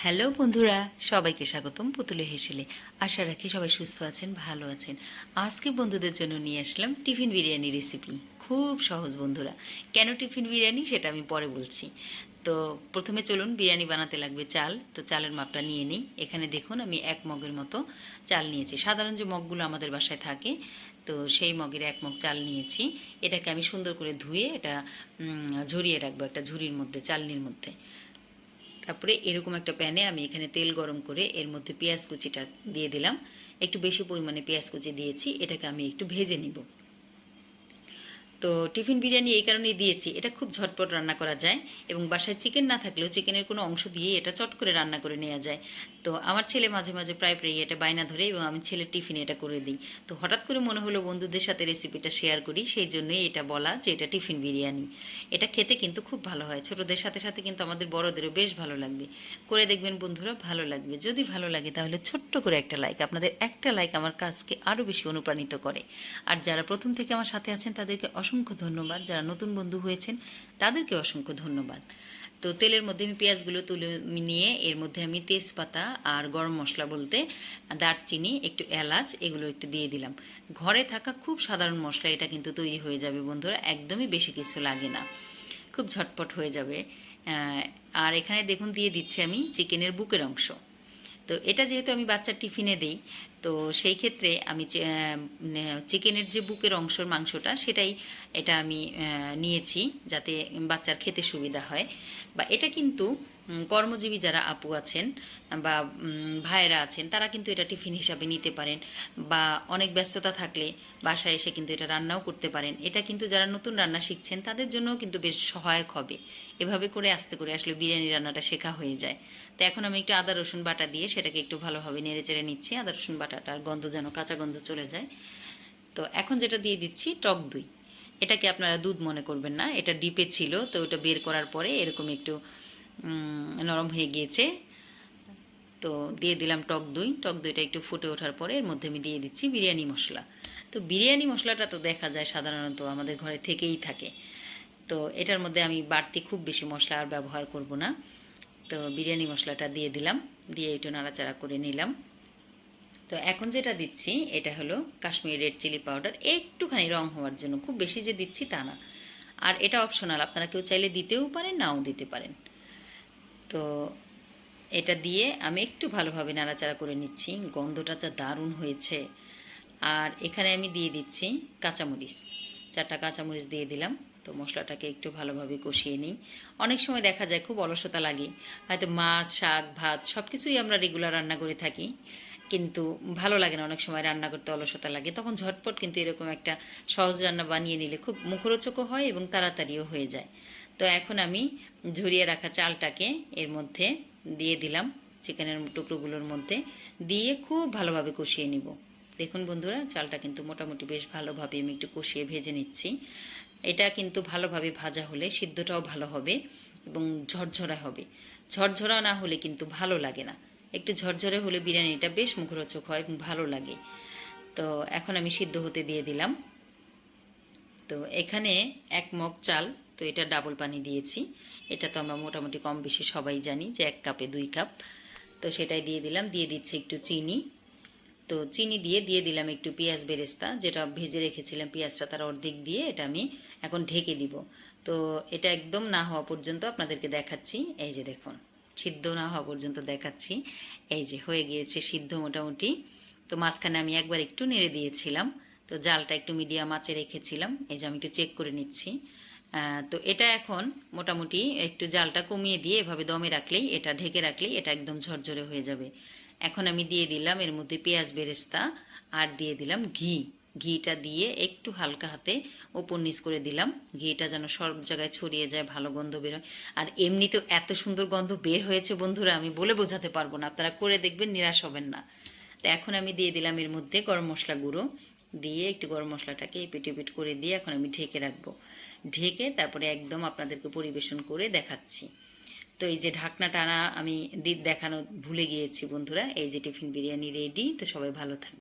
Hello বন্ধুরা, সবাইকে স্বাগতম পুতুলে হেসেলে। আশা রাখি সবাই সুস্থ আছেন, ভালো আছেন। আজকে বন্ধুদের জন্য নিয়ে আসলাম টিফিন বিরিয়ানি রেসিপি। খুব সহজ বন্ধুরা। কেন টিফিন বিরিয়ানি সেটা আমি পরে বলছি। তো প্রথমে চলুন, বিরিয়ানি বানাতে লাগবে চাল। তো চালের মাপটা নিয়ে নিই। এখানে দেখুন আমি 1 মগের মতো চাল নিয়েছি। সাধারণ যে মগগুলো আমাদের বাসায় থাকে, তো সেই মগের 1 মগ চাল নিয়েছি। এটাকে আমি সুন্দর করে ধুয়ে এটা ঝরিয়ে রাখবো একটা ঝুড়ির মধ্যে, চালনির মধ্যে। তারপরে এরকম একটা প্যানে আমি এখানে তেল গরম করে এর মধ্যে পেঁয়াজ কুচিটা দিয়ে দিলাম। একটু বেশি পরিমাণে পেঁয়াজ কুচি দিয়েছি, এটাকে আমি একটু ভেজে নিব। তো টিফিন বিরিয়ানি এই কারণেই দিয়েছি, এটা খুব ঝটপট রান্না করা যায় এবং বাসায় চিকেন না থাকলেও চিকেনের কোনো অংশ দিয়ে এটা চট করে রান্না করে নেওয়া যায়। তো আমার ছেলে মাঝে মাঝে প্রায় প্রায় এটা বায়না ধরে এবং আমি ছেলের টিফিনে এটা করে দিই। তো হঠাৎ করে মনে হলো বন্ধুদের সাথে রেসিপিটা শেয়ার করি, সেই জন্যই এটা বলা যে এটা টিফিন বিরিয়ানি। এটা খেতে কিন্তু খুব ভালো হয়, ছোটদের সাথে সাথে কিন্তু আমাদের বড়দেরও বেশ ভালো লাগবে। করে দেখবেন বন্ধুরা, ভালো লাগবে। যদি ভালো লাগে তাহলে ছোট্ট করে একটা লাইক, আপনাদের একটা লাইক আমার কাজকে আরও বেশি অনুপ্রাণিত করে। আর যারা প্রথম থেকে আমার সাথে আছেন তাদেরকে অসংখ্য ধন্যবাদ, যারা নতুন বন্ধু হয়েছেন তাদেরকে অসংখ্য ধন্যবাদ। তো তেলের মধ্যে আমি পেঁয়াজগুলো তুলে নিয়ে এর মধ্যে আমি তেজপাতা আর গরম মশলা বলতে দারচিনি, একটু এলাচ, এগুলো একটু দিয়ে দিলাম। ঘরে থাকা খুব সাধারণ মশলা, এটা কিন্তু তৈরি হয়ে যাবে বন্ধুরা, একদমই বেশি কিছু লাগে না, খুব ঝটপট হয়ে যাবে। আর এখানে দেখুন দিয়ে দিচ্ছি আমি চিকেনের বুকের অংশ। তো এটা যেহেতু আমি বাচ্চার টিফিনে দিই, তো সেই ক্ষেত্রে আমি চিকেনের যে বুকের অংশের মাংসটা সেটাই এটা আমি নিয়েছি, যাতে বাচ্চার খেতে সুবিধা হয়। বা এটা কিন্তু কর্মজীবী যারা আপু আছেন বা ভাইয়েরা আছেন তারা কিন্তু এটা টিফিন হিসাবে নিতে পারেন, বা অনেক ব্যস্ততা থাকলে বাসায় এসে কিন্তু এটা রান্নাও করতে পারেন। এটা কিন্তু যারা নতুন রান্না শিখছেন তাদের জন্যও কিন্তু বেশ সহায়ক হবে। এভাবে করে আস্তে করে আসলে বিরিয়ানি রান্নাটা শেখা হয়ে যায়। তো এখন আমি একটু আদা রসুন বাটা দিয়ে সেটাকে একটু ভালোভাবে নেড়ে চেড়ে নিচ্ছি, আদা রসুন বাটাটার গন্ধ যেন, কাঁচা গন্ধ চলে যায়। তো এখন যেটা দিয়ে দিচ্ছি টক দই। এটাকে আপনারা দুধ মনে করবেন না, এটা ডিপে ছিল, তো ওটা বের করার পরে এরকম একটু নরম হয়ে গিয়েছে। তো দিয়ে দিলাম টক দই। টক দইটা একটু ফুটে ওঠার পরে এর মধ্যে আমি দিয়ে দিচ্ছি বিরিয়ানি মশলা। তো বিরিয়ানি মশলাটা তো দেখা যায় সাধারণত আমাদের ঘরে থেকেই থাকে। তো এটার মধ্যে আমি বাড়তি খুব বেশি মশলা আর ব্যবহার করব না। তো বিরিয়ানি মশলাটা দিয়ে দিলাম, দিয়ে একটু নাড়াচাড়া করে নিলাম। তো এখন যেটা দিচ্ছি এটা হলো কাশ্মীরি রেড চিলি পাউডার, একটুখানি রং হওয়ার জন্য, খুব বেশি যে দিচ্ছি তা না। আর এটা অপশনাল, আপনারা কেউ চাইলে দিতেও পারেন, নাও দিতে পারেন। তো এটা দিয়ে আমি একটু ভালোভাবে নাড়াচাড়া করে নিচ্ছি, গন্ধটা যা দারুণ হয়েছে। আর এখানে আমি দিয়ে দিচ্ছি কাঁচামরিচ, 4টা কাঁচামরিচ দিয়ে দিলাম। তো মশলাটাকে একটু ভালোভাবে কষিয়ে নিই। অনেক সময় দেখা যায় খুব অলসতা লাগে, হয়তো মাছ, শাক, ভাত সব কিছুই আমরা রেগুলার রান্না করে থাকি, কিন্তু ভালো লাগে না, অনেক সময় রান্না করতে অলসতা লাগে, তখন ঝটপট কিন্তু এরকম একটা সহজ রান্না বানিয়ে নিলে খুব মুখরোচকও হয় এবং তাড়াতাড়িও হয়ে যায়। তো এখন আমি ঝরিয়ে রাখা চালটাকে এর মধ্যে দিয়ে দিলাম, চিকেনের টুকরোগুলোর মধ্যে দিয়ে খুব ভালোভাবে কষিয়ে নিব। দেখুন বন্ধুরা, চালটা কিন্তু মোটামুটি বেশ ভালোভাবে আমি একটু কষিয়ে ভেজে নিচ্ছি। এটা কিন্তু ভালোভাবে ভাজা হলে সিদ্ধটাও ভালো হবে এবং ঝরঝরা হবে। ঝরঝরা না হলে কিন্তু ভালো লাগে না, একটু ঝরঝরে হলে বিরিয়ানিটা বেশ মুখরোচক হয় এবং ভালো লাগে। তো এখন আমি সিদ্ধ হতে দিয়ে দিলাম। তো এখানে 1 মগ চাল, তো এটা ডাবল পানি দিয়েছি। এটা তো আমরা মোটামুটি কম বেশি সবাই জানি যে 1 কাপে 2 কাপ। তো সেটাই দিয়ে দিলাম, দিয়ে দিচ্ছি একটু চিনি। তো চিনি দিয়ে দিয়ে দিলাম একটু পেঁয়াজ বেরেস্তা, যেটা ভেজে রেখেছিলাম পেঁয়াজটা তার অর্ধেক দিয়ে এটা আমি এখন ঢেকে দিব। তো এটা একদম না হওয়া পর্যন্ত আপনাদেরকে দেখাচ্ছি, এই যে দেখুন, সিদ্ধ না হওয়া পর্যন্ত দেখাচ্ছি। এই যে হয়ে গিয়েছে সিদ্ধ মোটামুটি। তো মাঝখানে আমি একবার একটু নেড়ে দিয়েছিলাম। তো জালটা একটু মিডিয়াম আঁচে রেখেছিলাম, এই যে আমি একটু চেক করে নিচ্ছি। তো এটা এখন মোটামুটি একটু জালটা কমিয়ে দিয়ে এভাবে দমে রাখলেই, এটা ঢেকে রাখলেই এটা একদম ঝরঝরে হয়ে যাবে। এখন আমি দিয়ে দিলাম এর মধ্যে পেঁয়াজ বেরেস্তা আর দিয়ে দিলাম ঘি। ঘিটা দিয়ে একটু হালকা হাতে ওপর নিচ করে দিলাম, ঘিটা যেন সব জায়গায় ছড়িয়ে যায়, ভালো গন্ধ বেরোয়। আর এমনিতেও এত সুন্দর গন্ধ বের হয়েছে বন্ধুরা, আমি বলে বোঝাতে পারবো না, আপনারা করে দেখবেন, নিরাশ হবেন না। তো এখন আমি দিয়ে দিলাম এর মধ্যে গরম মশলা গুঁড়ো, দিয়ে একটু গরম মশলাটাকে এপিট এপিট করে দিয়ে এখন আমি ঢেকে রাখবো। ঢেকে তারপরে একদম আপনাদেরকে পরিবেশন করে দেখাচ্ছি। তো এই যে ঢাকনা টানা আমি দেখানো ভুলে গিয়েছি বন্ধুরা, এই যে টিফিন বিরিয়ানি রেডি। তো সবাই ভালো থাকবে।